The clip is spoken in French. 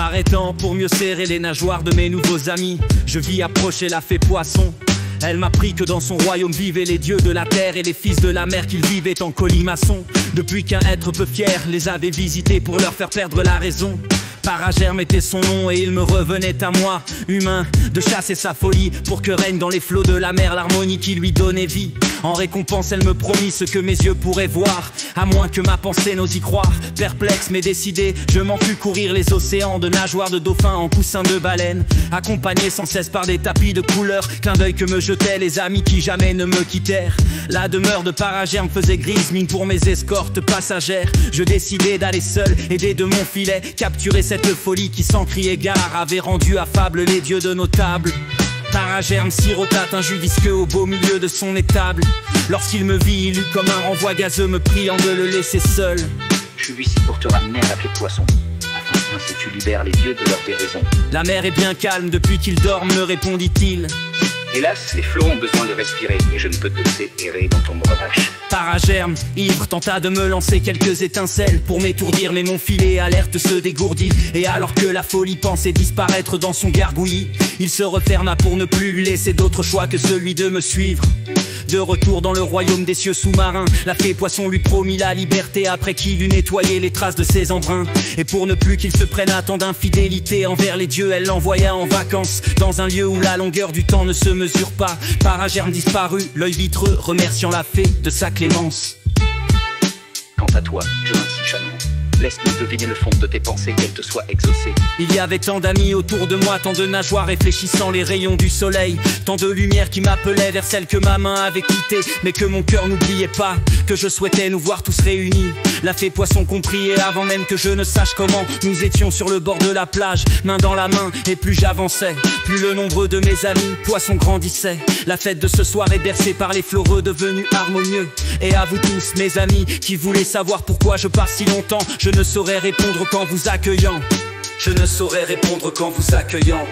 M'arrêtant pour mieux serrer les nageoires de mes nouveaux amis, je vis approcher la fée poisson. Elle m'apprit que dans son royaume vivaient les dieux de la terre et les fils de la mer, qu'ils vivaient en colimaçon. Depuis qu'un être peu fier les avait visités pour leur faire perdre la raison. Paragerme était son nom et il me revenait à moi, humain, de chasser sa folie pour que règne dans les flots de la mer l'harmonie qui lui donnait vie. En récompense elle me promit ce que mes yeux pourraient voir, à moins que ma pensée n'ose y croire. Perplexe mais décidé, je m'en fus courir les océans de nageoires de dauphins en coussins de baleines, accompagné sans cesse par des tapis de couleurs, clin d'œil que me jetaient les amis qui jamais ne me quittèrent. La demeure de Paragerme faisait grise mine pour mes escortes passagères. Je décidai d'aller seul, aider de mon filet, capturer cette folie qui sans crier gare avait rendu affable les dieux de nos tables. Paragerme sirota un jus visqueux au beau milieu de son étable. Lorsqu'il me vit, il eut comme un renvoi gazeux me priant de le laisser seul. Je suis ici pour te ramener à la fée poisson, afin que tu libères les dieux de leur déraison. La mer est bien calme depuis qu'ils dorment, me répondit-il. Hélas, les flots ont besoin de respirer, et je ne peux te laisser errer dans ton breuvage. Paragerme, ivre, tenta de me lancer quelques étincelles pour m'étourdir, mais mon filet alerte se dégourdit. Et alors que la folie pensait disparaître dans son gargouillis, il se referma pour ne plus lui laisser d'autre choix que celui de me suivre. De retour dans le royaume des cieux sous-marins, la fée poisson lui promit la liberté après qu'il eut nettoyé les traces de ses embruns. Et pour ne plus qu'il se prenne à tant d'infidélité envers les dieux, elle l'envoya en vacances dans un lieu où la longueur du temps ne se mesure pas. Paragerme disparut, l'œil vitreux, remerciant la fée de sa clémence. Quant à toi, jeune petit chanon, laisse-nous deviner le fond de tes pensées, qu'elles te soient exaucées. Il y avait tant d'amis autour de moi, tant de nageoires réfléchissant les rayons du soleil, tant de lumière qui m'appelait vers celle que ma main avait quittée, mais que mon cœur n'oubliait pas, que je souhaitais nous voir tous réunis. La fée poisson comprit et avant même que je ne sache comment, nous étions sur le bord de la plage, main dans la main, et plus j'avançais, plus le nombre de mes amis poissons grandissait. La fête de ce soir est bercée par les flots redevenus harmonieux. Et à vous tous mes amis qui voulaient savoir pourquoi je pars si longtemps, je ne saurais répondre qu'en vous accueillant. Je ne saurais répondre qu'en vous accueillant.